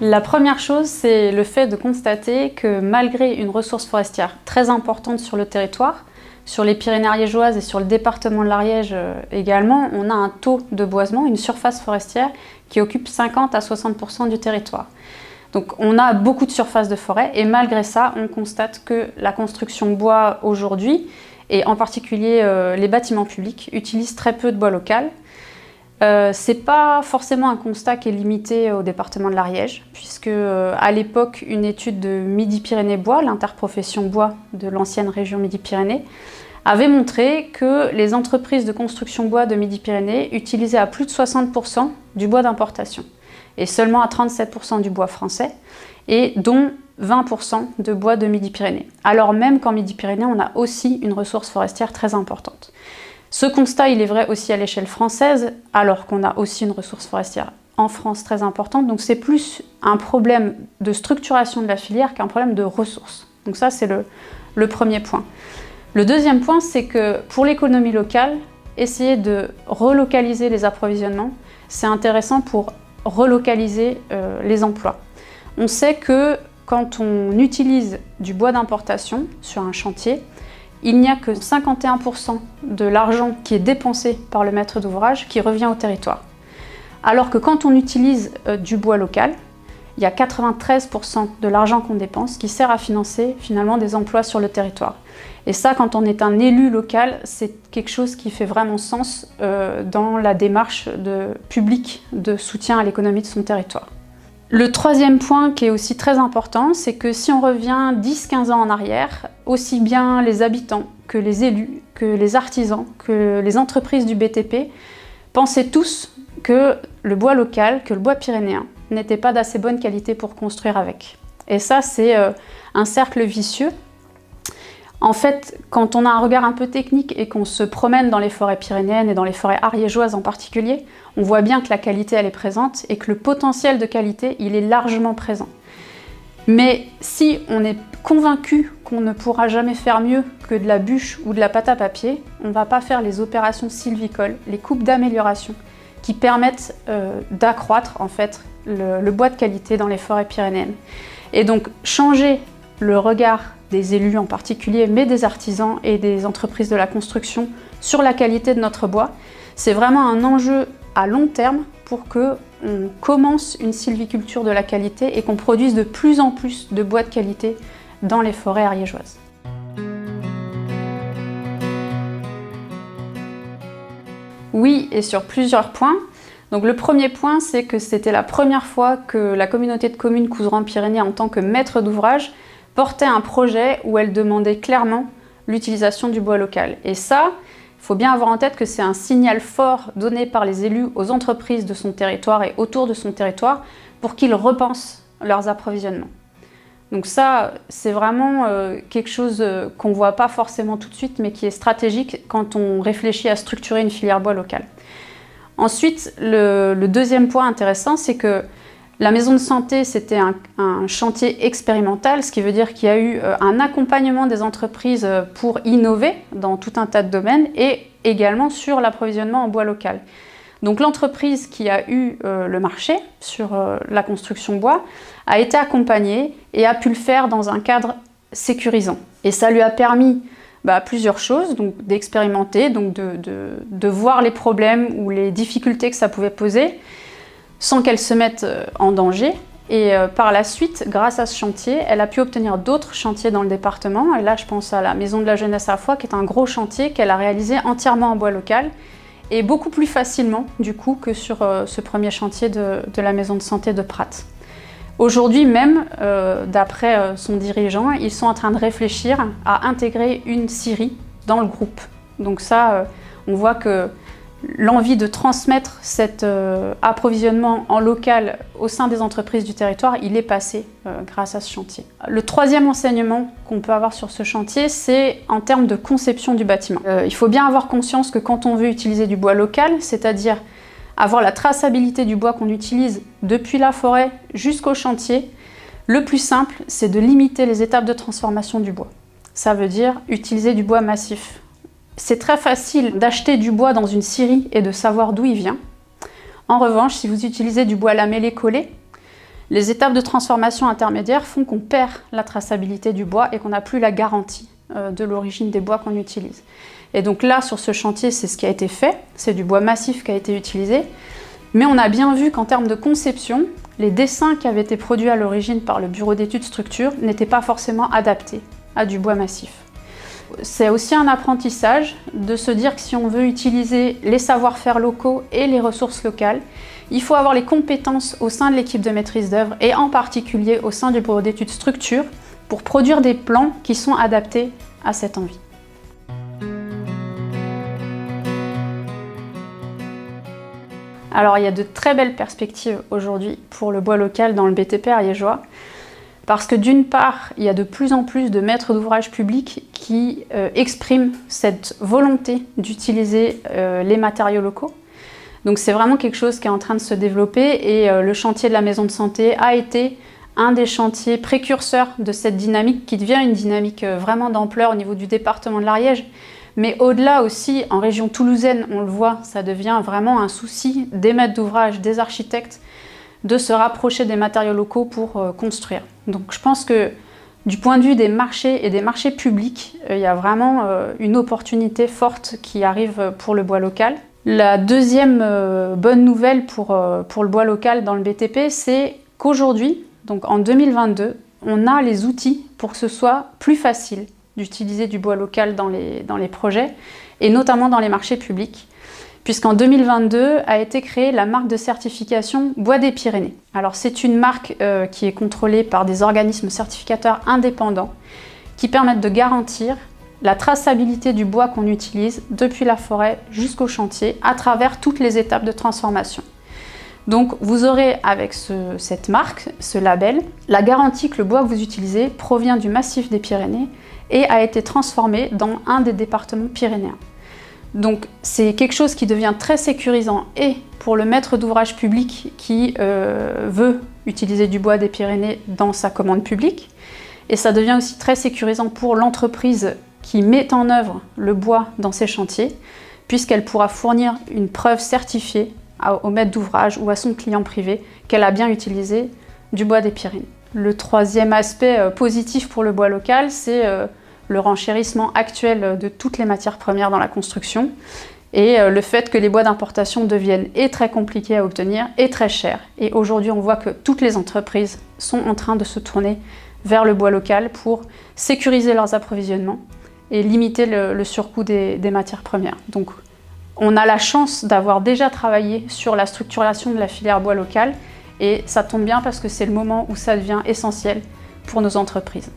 La première chose, c'est le fait de constater que malgré une ressource forestière très importante sur le territoire, sur les Pyrénées ariégeoises et sur le département de l'Ariège également, on a un taux de boisement, une surface forestière qui occupe 50 à 60% du territoire. Donc on a beaucoup de surface de forêt et malgré ça, on constate que la construction bois aujourd'hui, et en particulier les bâtiments publics, utilisent très peu de bois local. C'est pas forcément un constat qui est limité au département de l'Ariège, puisque à l'époque, une étude de Midi-Pyrénées Bois, l'interprofession bois de l'ancienne région Midi-Pyrénées, avait montré que les entreprises de construction bois de Midi-Pyrénées utilisaient à plus de 60% du bois d'importation, et seulement à 37% du bois français, et dont 20% de bois de Midi-Pyrénées. Alors même qu'en Midi-Pyrénées, on a aussi une ressource forestière très importante. Ce constat, il est vrai aussi à l'échelle française, alors qu'on a aussi une ressource forestière en France très importante. Donc c'est plus un problème de structuration de la filière qu'un problème de ressources. Donc ça, c'est le premier point. Le deuxième point, c'est que pour l'économie locale, essayer de relocaliser les approvisionnements, c'est intéressant pour relocaliser les emplois. On sait que quand on utilise du bois d'importation sur un chantier, il n'y a que 51% de l'argent qui est dépensé par le maître d'ouvrage qui revient au territoire. Alors que quand on utilise du bois local, il y a 93% de l'argent qu'on dépense qui sert à financer finalement des emplois sur le territoire. Et ça, quand on est un élu local, c'est quelque chose qui fait vraiment sens dans la démarche publique de soutien à l'économie de son territoire. Le troisième point qui est aussi très important, c'est que si on revient 10-15 ans en arrière, aussi bien les habitants que les élus, que les artisans, que les entreprises du BTP pensaient tous que le bois local, que le bois pyrénéen n'était pas d'assez bonne qualité pour construire avec. Et ça, c'est un cercle vicieux. En fait, quand on a un regard un peu technique et qu'on se promène dans les forêts pyrénéennes et dans les forêts ariégeoises en particulier, on voit bien que la qualité, elle est présente et que le potentiel de qualité, il est largement présent. Mais si on est convaincu qu'on ne pourra jamais faire mieux que de la bûche ou de la pâte à papier, on ne va pas faire les opérations sylvicoles, les coupes d'amélioration qui permettent d'accroître en fait le bois de qualité dans les forêts pyrénéennes. Et donc changer le regard des élus en particulier, mais des artisans et des entreprises de la construction sur la qualité de notre bois, c'est vraiment un enjeu à long terme pour qu'on commence une sylviculture de la qualité et qu'on produise de plus en plus de bois de qualité dans les forêts ariégeoises. Oui, et sur plusieurs points. Donc le premier point, c'est que c'était la première fois que la communauté de communes Couserans-Pyrénées, en tant que maître d'ouvrage, portait un projet où elle demandait clairement l'utilisation du bois local. Et ça, il faut bien avoir en tête que c'est un signal fort donné par les élus aux entreprises de son territoire et autour de son territoire pour qu'ils repensent leurs approvisionnements. Donc ça, c'est vraiment quelque chose qu'on ne voit pas forcément tout de suite, mais qui est stratégique quand on réfléchit à structurer une filière bois locale. Ensuite, le deuxième point intéressant, c'est que la maison de santé, c'était un chantier expérimental, ce qui veut dire qu'il y a eu un accompagnement des entreprises pour innover dans tout un tas de domaines et également sur l'approvisionnement en bois local. Donc l'entreprise qui a eu le marché sur la construction bois a été accompagnée et a pu le faire dans un cadre sécurisant. Et ça lui a permis plusieurs choses, donc d'expérimenter, donc de voir les problèmes ou les difficultés que ça pouvait poser, sans qu'elle se mette en danger. Et par la suite, grâce à ce chantier, elle a pu obtenir d'autres chantiers dans le département. Et là, je pense à la Maison de la Jeunesse à Foix, qui est un gros chantier qu'elle a réalisé entièrement en bois local, et beaucoup plus facilement, du coup, que sur ce premier chantier de la Maison de santé de Prat. Aujourd'hui même, d'après son dirigeant, ils sont en train de réfléchir à intégrer une scierie dans le groupe. Donc ça, on voit que l'envie de transmettre cet approvisionnement en local au sein des entreprises du territoire, il est passé grâce à ce chantier. Le troisième enseignement qu'on peut avoir sur ce chantier, c'est en termes de conception du bâtiment. Il faut bien avoir conscience que quand on veut utiliser du bois local, c'est-à-dire avoir la traçabilité du bois qu'on utilise depuis la forêt jusqu'au chantier, le plus simple, c'est de limiter les étapes de transformation du bois. Ça veut dire utiliser du bois massif. C'est très facile d'acheter du bois dans une scierie et de savoir d'où il vient. En revanche, si vous utilisez du bois lamellé collé, Les étapes de transformation intermédiaires font qu'on perd la traçabilité du bois et qu'on n'a plus la garantie de l'origine des bois qu'on utilise. Et donc là, sur ce chantier, c'est ce qui a été fait, c'est du bois massif qui a été utilisé, mais on a bien vu qu'en termes de conception, les dessins qui avaient été produits à l'origine par le bureau d'études structure n'étaient pas forcément adaptés à du bois massif. C'est aussi un apprentissage de se dire que si on veut utiliser les savoir-faire locaux et les ressources locales, il faut avoir les compétences au sein de l'équipe de maîtrise d'œuvre et en particulier au sein du bureau d'études structure pour produire des plans qui sont adaptés à cette envie. Alors il y a de très belles perspectives aujourd'hui pour le bois local dans le BTP ariégeois, parce que d'une part, il y a de plus en plus de maîtres d'ouvrage publics qui expriment cette volonté d'utiliser les matériaux locaux. Donc c'est vraiment quelque chose qui est en train de se développer et le chantier de la maison de santé a été un des chantiers précurseurs de cette dynamique qui devient une dynamique vraiment d'ampleur au niveau du département de l'Ariège. Mais au-delà aussi, en région toulousaine, on le voit, ça devient vraiment un souci des maîtres d'ouvrage, des architectes, de se rapprocher des matériaux locaux pour construire. Donc je pense que du point de vue des marchés et des marchés publics, il y a vraiment une opportunité forte qui arrive pour le bois local. La deuxième bonne nouvelle pour le bois local dans le BTP, c'est qu'aujourd'hui, donc en 2022, on a les outils pour que ce soit plus facile d'utiliser du bois local dans les projets, et notamment dans les marchés publics, puisqu'en 2022 a été créée la marque de certification Bois des Pyrénées. Alors c'est une marque qui est contrôlée par des organismes certificateurs indépendants qui permettent de garantir la traçabilité du bois qu'on utilise depuis la forêt jusqu'au chantier à travers toutes les étapes de transformation. Donc vous aurez avec cette marque, ce label, la garantie que le bois que vous utilisez provient du massif des Pyrénées et a été transformé dans un des départements pyrénéens. Donc c'est quelque chose qui devient très sécurisant et pour le maître d'ouvrage public qui veut utiliser du bois des Pyrénées dans sa commande publique, et ça devient aussi très sécurisant pour l'entreprise qui met en œuvre le bois dans ses chantiers, puisqu'elle pourra fournir une preuve certifiée au maître d'ouvrage ou à son client privé qu'elle a bien utilisé du bois des Pyrénées. Le troisième aspect positif pour le bois local, c'est le renchérissement actuel de toutes les matières premières dans la construction et le fait que les bois d'importation deviennent très compliqués à obtenir et très chers. Et aujourd'hui, on voit que toutes les entreprises sont en train de se tourner vers le bois local pour sécuriser leurs approvisionnements et limiter le surcoût des matières premières. Donc, on a la chance d'avoir déjà travaillé sur la structuration de la filière bois local et ça tombe bien parce que c'est le moment où ça devient essentiel pour nos entreprises.